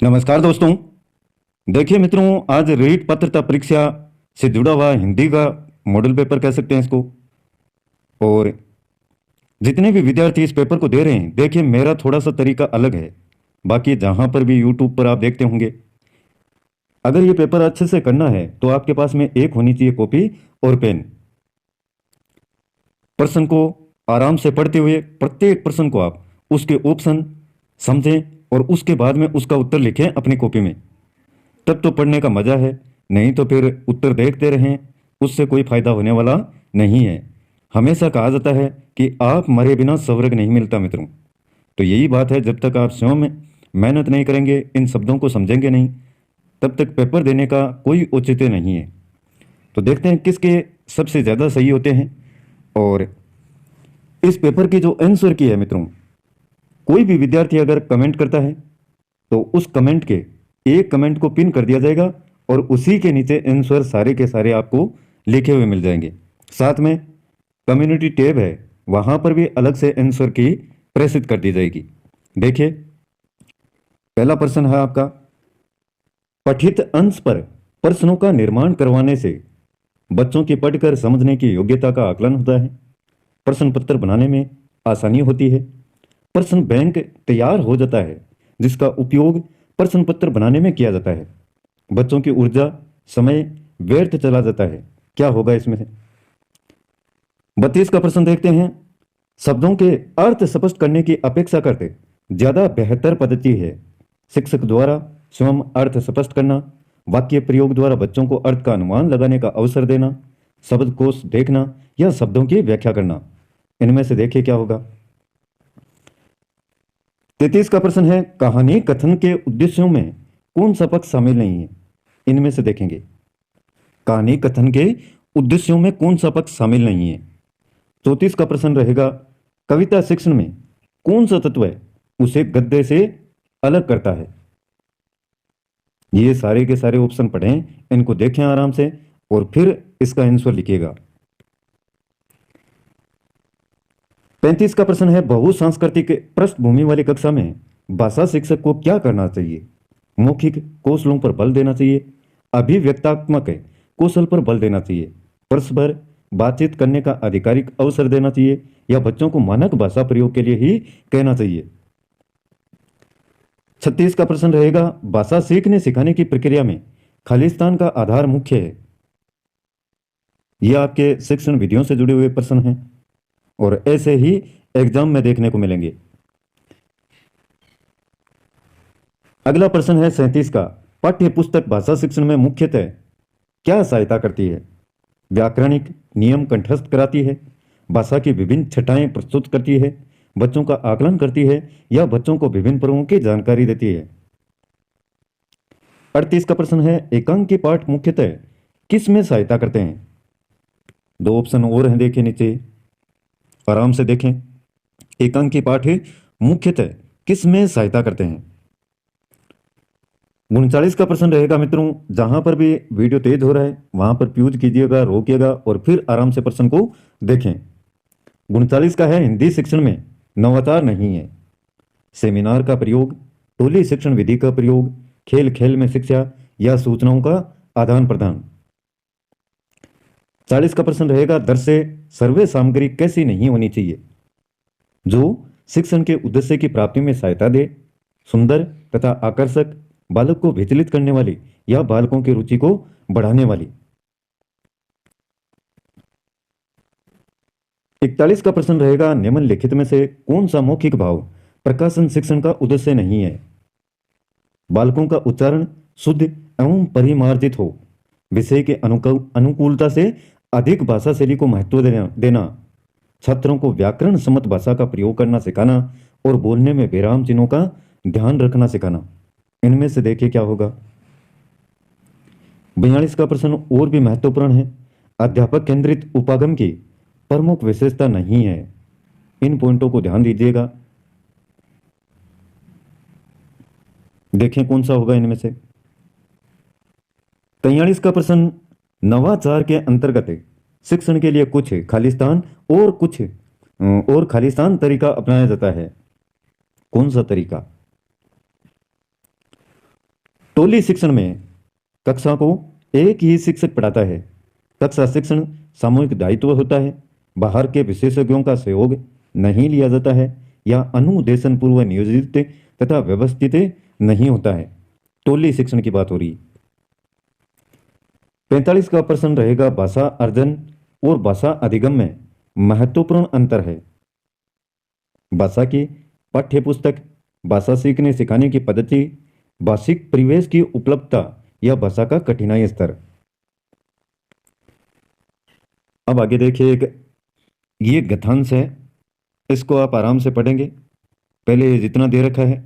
नमस्कार दोस्तों। देखिए मित्रों, आज रीट पात्रता परीक्षा से जुड़ा हुआ हिंदी का मॉडल पेपर कह सकते हैं इसको। और जितने भी विद्यार्थी इस पेपर को दे रहे हैं, देखिए मेरा थोड़ा सा तरीका अलग है। बाकी जहां पर भी यूट्यूब पर आप देखते होंगे, अगर ये पेपर अच्छे से करना है तो आपके पास में एक होनी चाहिए कॉपी और पेन। प्रश्न को आराम से पढ़ते हुए प्रत्येक प्रश्न को आप उसके ऑप्शन समझें और उसके बाद में उसका उत्तर लिखें अपनी कॉपी में। तब तो पढ़ने का मजा है, नहीं तो फिर उत्तर देखते रहें, उससे कोई फायदा होने वाला नहीं है। हमेशा कहा जाता है कि आप मरे बिना स्वर्ग नहीं मिलता मित्रों। तो यही बात है, जब तक आप स्वयं मेहनत नहीं करेंगे, इन शब्दों को समझेंगे नहीं, तब तक पेपर देने का कोई औचित्य नहीं है। तो देखते हैं किसके सबसे ज़्यादा सही होते हैं। और इस पेपर की जो आंसर की है मित्रों, कोई भी विद्यार्थी अगर कमेंट करता है तो उस कमेंट के एक कमेंट को पिन कर दिया जाएगा और उसी के नीचे आंसर सारे के सारे आपको लिखे हुए मिल जाएंगे। साथ में कम्युनिटी टैब है, वहां पर भी अलग से आंसर की प्रेषित कर दी जाएगी। देखिए, पहला प्रश्न है आपका, पठित अंश पर प्रश्नों का निर्माण करवाने से बच्चों की पढ़कर समझने की योग्यता का आकलन होता है। प्रश्न पत्र बनाने में आसानी होती है। प्रश्न बैंक तैयार हो जाता है, जिसका उपयोग प्रश्न पत्र बनाने में किया जाता है। बच्चों की ऊर्जा समय व्यर्थ चला जाता है। क्या होगा इसमें से? 32 का प्रश्न देखते हैं। शब्दों के अर्थ स्पष्ट करने की अपेक्षा करते ज्यादा बेहतर पद्धति है शिक्षक द्वारा स्वयं अर्थ स्पष्ट करना, वाक्य प्रयोग द्वारा बच्चों को अर्थ का अनुमान लगाने का अवसर देना, शब्दकोश देखना या शब्दों की व्याख्या करना। इनमें से देखिए क्या होगा। 33 का प्रश्न है, कहानी कथन के उद्देश्यों में कौन सा पक्ष शामिल नहीं है? इनमें से देखेंगे कहानी कथन के उद्देश्यों में कौन सा पक्ष शामिल नहीं है। 34 का प्रश्न रहेगा, कविता शिक्षण में कौन सा तत्व है उसे गद्य से अलग करता है? ये सारे के सारे ऑप्शन पढ़ें, इनको देखें आराम से और फिर इसका आंसर लिखिएगा। 35 का प्रश्न है, बहुसांस्कृतिक पृष्ठभूमि वाली कक्षा में भाषा शिक्षक को क्या करना चाहिए? मौखिक कौशलों पर बल देना चाहिए, अभिव्यक्तात्मक कौशल पर बल देना चाहिए, परस्पर बातचीत करने का आधिकारिक अवसर देना चाहिए या बच्चों को मानक भाषा प्रयोग के लिए ही कहना चाहिए। 36 का प्रश्न रहेगा, भाषा सीखने सिखाने की प्रक्रिया में खालिस्तान का आधार मुख्य है। यह आपके शिक्षण विधियों से जुड़े हुए प्रश्न हैं और ऐसे ही एग्जाम में देखने को मिलेंगे। अगला प्रश्न है 37 का, पाठ्य पुस्तक भाषा शिक्षण में मुख्यतः क्या सहायता करती है? व्याकरणिक नियम कंठस्थ कराती है, भाषा की विभिन्न छटाएं प्रस्तुत करती है, बच्चों का आकलन करती है या बच्चों को विभिन्न पर्वों की जानकारी देती है। 38 का प्रश्न है, एकांकी पाठ मुख्यतः किस में सहायता करते हैं? दो ऑप्शन और हैं, देखिए नीचे आराम से देखें। एकांकी पाठ मुख्यतः किस में सहायता करते हैं? 39 का प्रश्न रहेगा मित्रों, जहां पर भी वीडियो तेज हो रहा है वहां पर प्यूज कीजिएगा, रोकिएगा और फिर आराम से प्रश्न को देखें। 39 का है, हिंदी शिक्षण में नवाचार नहीं है। सेमिनार का प्रयोग, टोली शिक्षण विधि का प्रयोग, खेल खेल में शिक्षा या सूचनाओं का आदान प्रदान। 40 का प्रश्न रहेगा, दर्शे सर्वे सामग्री कैसी नहीं होनी चाहिए? जो शिक्षण के उद्देश्य की प्राप्ति में सहायता दे, सुंदर तथा आकर्षक, बालक को विचलित करने वाली या बालकों की रुचि को बढ़ाने वाली। 41 का प्रश्न रहेगा, निम्नलिखित में से कौन सा मौखिक भाव प्रकाशन शिक्षण का उद्देश्य नहीं है? बालकों का उच्चारण शुद्ध एवं परिमार्जित हो, विषय के अनुकूलता से अधिक भाषा शैली को महत्व देना, छात्रों को व्याकरण सम्मत भाषा का प्रयोग करना सिखाना और बोलने में विराम चिन्हों का ध्यान रखना सिखाना। इनमें से देखिए क्या होगा। 42 का प्रश्न और भी महत्वपूर्ण है, अध्यापक केंद्रित उपागम की प्रमुख विशेषता नहीं है। इन पॉइंटों को ध्यान दीजिएगा, देखें कौन सा होगा इनमें से। 43 का प्रश्न, नवाचार के अंतर्गत शिक्षण के लिए कुछ खालिस्तान और खालिस्तान तरीका अपनाया जाता है। कौन सा तरीका? टोली शिक्षण में कक्षा को एक ही शिक्षक पढ़ाता है। कक्षा शिक्षण सामूहिक दायित्व होता है। बाहर के विशेषज्ञों का सहयोग नहीं लिया जाता है या अनुदेशन पूर्व नियोजित तथा व्यवस्थित नहीं होता है। टोली शिक्षण की बात हो रही। 45 का प्रश्न रहेगा, भाषा अर्जन और भाषा अधिगम में महत्वपूर्ण अंतर है। भाषा की पाठ्य पुस्तक, भाषा सीखने सिखाने की पद्धति, भाषिक परिवेश की उपलब्धता या भाषा का कठिनाई स्तर। अब आगे देखिए, ये गद्यांश है, इसको आप आराम से पढ़ेंगे। पहले जितना दे रखा है,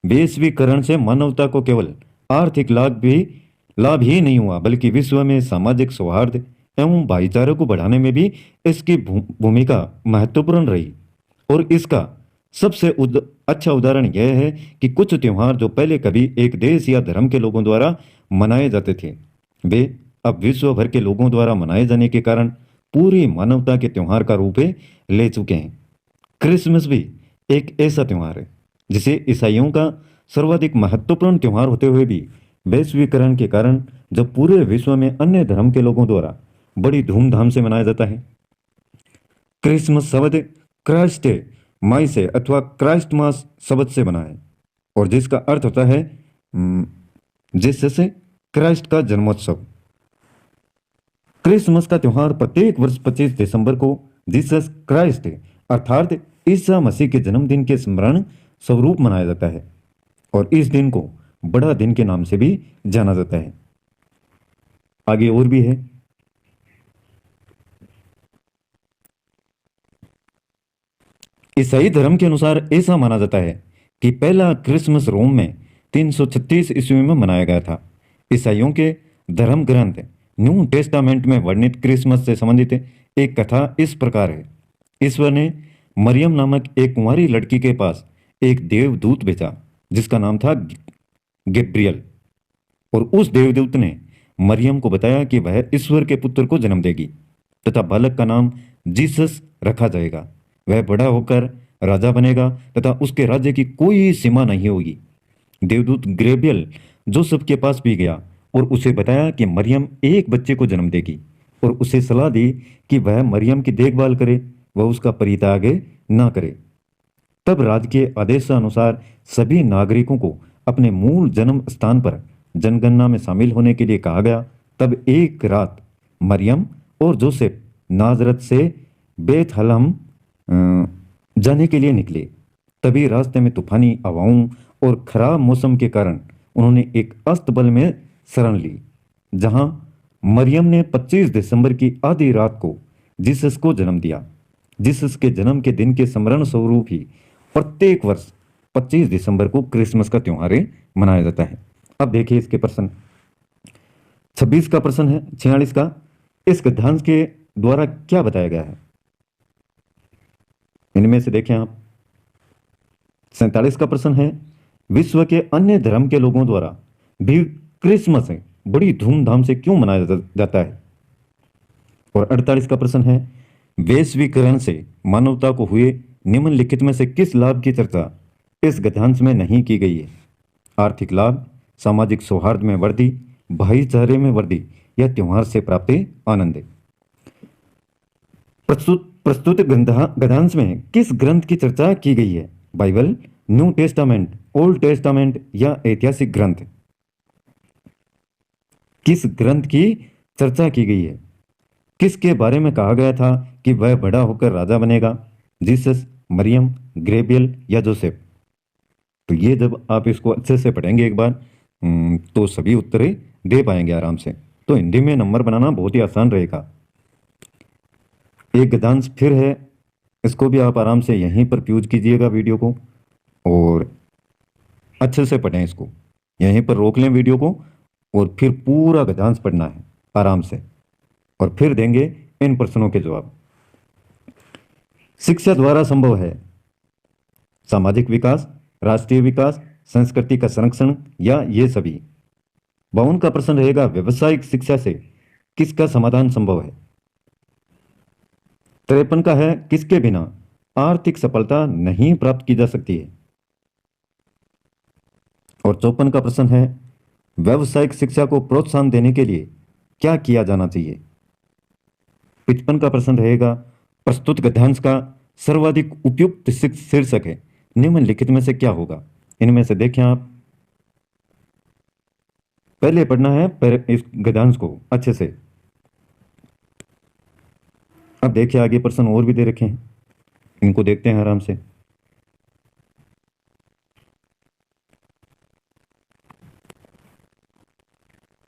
वैश्वीकरण से मानवता को केवल आर्थिक लाभ ही नहीं हुआ, बल्कि विश्व में सामाजिक सौहार्द एवं भाईचारे को बढ़ाने में भी इसकी भूमिका महत्वपूर्ण रही। और इसका सबसे अच्छा उदाहरण यह है कि कुछ त्योहार जो पहले कभी एक देश या धर्म के लोगों द्वारा मनाए जाते थे, वे अब विश्व भर के लोगों द्वारा मनाए जाने के कारण पूरी मानवता के त्योहार का रूप ले चुके हैं। क्रिसमस भी एक ऐसा त्योहार है जिसे ईसाइयों का सर्वाधिक महत्वपूर्ण त्योहार होते हुए भी वैश्वीकरण के कारण जब पूरे विश्व में अन्य धर्म के लोगों द्वारा बड़ी धूमधाम से मनाया जाता है। क्रिसमस शब्द क्राइस्ट माई से अथवा क्राइस्ट मास शब्द से बना है और जिसका अर्थ होता है जिससे क्राइस्ट का जन्मोत्सव। क्रिसमस का त्योहार प्रत्येक वर्ष 25 दिसंबर को जीसस क्राइस्ट अर्थात ईसा मसीह के जन्मदिन के स्मरण स्वरूप मनाया जाता है और इस दिन को बड़ा दिन के नाम से भी जाना जाता है। आगे और भी है। ईसाई धर्म के अनुसार ऐसा माना जाता है कि पहला क्रिसमस रोम में 336 ईस्वी में मनाया गया था। ईसाइयों के धर्म ग्रंथ न्यू टेस्टामेंट में वर्णित क्रिसमस से संबंधित एक कथा इस प्रकार है। ईश्वर ने मरियम नामक एक कुंवारी लड़की के पास एक देवदूत भेजा जिसका नाम था गैब्रियल, और उस देवदूत ने मरियम को बताया कि वह ईश्वर के पुत्र को जन्म देगी तथा बालक का नाम जीसस रखा जाएगा। वह बड़ा होकर राजा बनेगा तथा उसके राज्य की कोई सीमा नहीं होगी। देवदूत गैब्रियल जोसेफ के पास भी गया और उसे बताया कि मरियम एक बच्चे को जन्म देगी और उसे सलाह दी कि वह मरियम की देखभाल करे, वह उसका परित्याग ना करे। तब राज के आदेशानुसार सभी नागरिकों को अपने मूल जन्म स्थान पर जनगणना में शामिल होने के लिए कहा गया। तब एक रात मरियम और जोसेफ नाजरत से बेथलहम जाने के लिए निकले। तभी रास्ते में तूफानी हवाओं और खराब मौसम के कारण उन्होंने एक अस्तबल में शरण ली, जहां मरियम ने 25 दिसंबर की आधी रात को जीसस को जन्म दिया। जीसस के जन्म के दिन के स्मरण स्वरूप ही प्रत्येक वर्ष 25 दिसंबर को क्रिसमस का त्योहार मनाया जाता है। अब देखिए इसके प्रश्न। 26 का प्रश्न है, 46 का, इस गद्यांश के द्वारा क्या बताया गया है? इनमें से देखें आप। 47 का प्रश्न है, विश्व के अन्य धर्म के लोगों द्वारा भी क्रिसमस बड़ी धूमधाम से क्यों मनाया जाता है? और 48 का प्रश्न है, वैश्वीकरण से मानवता को हुए निम्नलिखित में से किस लाभ की चर्चा इस गद्यांश में नहीं की गई है? आर्थिक लाभ, सामाजिक सौहार्द में वृद्धि, भाईचारे में वृद्धि या त्योहार से प्राप्त आनंद। प्रस्तुत गद्यांश में किस ग्रंथ की चर्चा की गई है? Bible, new testament, old testament या ऐतिहासिक ग्रंथ? किस ग्रंथ की चर्चा की गई है? किसके बारे में कहा गया था कि वह बड़ा होकर राजा बनेगा? जीसस, मरियम, गैब्रियल या जोसेफ? तो ये जब आप इसको अच्छे से पढ़ेंगे एक बार तो सभी उत्तर दे पाएंगे आराम से। तो हिंदी में नंबर बनाना बहुत ही आसान रहेगा। एक गद्यांश फिर है, इसको भी आप आराम से यहीं पर प्यूज कीजिएगा वीडियो को और अच्छे से पढ़ें इसको। यहीं पर रोक लें वीडियो को और फिर पूरा गद्यांश पढ़ना है आराम से और फिर देंगे इन प्रश्नों के जवाब। शिक्षा द्वारा संभव है सामाजिक विकास, राष्ट्रीय विकास, संस्कृति का संरक्षण या ये सभी? 52 का प्रश्न रहेगा, व्यवसायिक शिक्षा से किसका समाधान संभव है? 53 का है, किसके बिना आर्थिक सफलता नहीं प्राप्त की जा सकती है? और 54 का प्रश्न है, व्यावसायिक शिक्षा को प्रोत्साहन देने के लिए क्या किया जाना चाहिए। 55 का प्रश्न रहेगा, प्रस्तुत गद्यांश का सर्वाधिक उपयुक्त शीर्षक है, निम्नलिखित में से क्या होगा। इनमें से देखें आप, पहले पढ़ना है इस गद्यांश को अच्छे से। अब देखिए आगे प्रश्न और भी दे रखे हैं, इनको देखते हैं आराम से।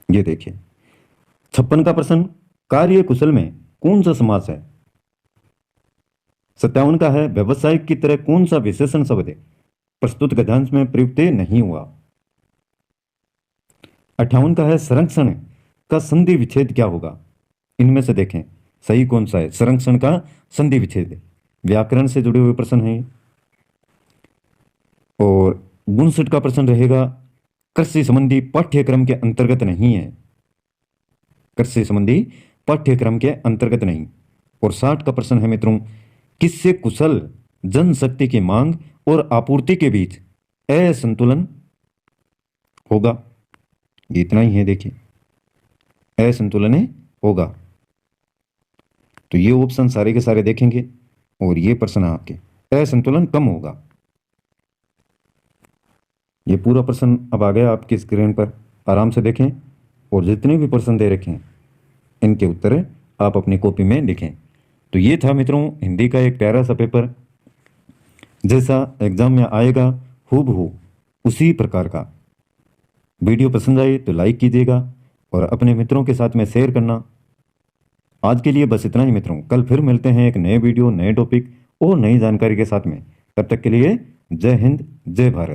ये देखिए 56 का प्रश्न, कार्य कुशल में कौन सा समास है। 57 का है, व्यवसायिक की तरह कौन सा विशेषण शब्द है प्रस्तुत गद्यांश में प्रयुक्त नहीं हुआ। 58 का है, संरक्षण का संधि विच्छेद क्या होगा। इनमें से देखें सही कौन सा है। संरक्षण का संधि विच्छेद व्याकरण से जुड़े हुए प्रश्न हैं। और 59 का प्रश्न रहेगा, कृषि संबंधी पाठ्यक्रम के अंतर्गत नहीं है, कृषि संबंधी पाठ्यक्रम के अंतर्गत नहीं। और 60 का प्रश्न है मित्रों, किससे कुशल जनशक्ति की मांग और आपूर्ति के बीच असंतुलन होगा। ये इतना ही है, देखिए असंतुलन होगा। तो ये ऑप्शन सारे के सारे देखेंगे और ये प्रश्न आपके असंतुलन कम होगा। ये पूरा प्रश्न अब आ गया आपकी स्क्रीन पर, आराम से देखें और जितने भी प्रश्न दे रखे हैं इनके उत्तर आप अपनी कॉपी में लिखें। तो ये था मित्रों हिंदी का एक प्यारा सा पेपर, जैसा एग्जाम में आएगा हूबहू उसी प्रकार का। वीडियो पसंद आए तो लाइक कीजिएगा और अपने मित्रों के साथ में शेयर करना। आज के लिए बस इतना ही मित्रों, कल फिर मिलते हैं एक नए वीडियो, नए टॉपिक और नई जानकारी के साथ में। तब तक के लिए जय हिंद, जय भारत।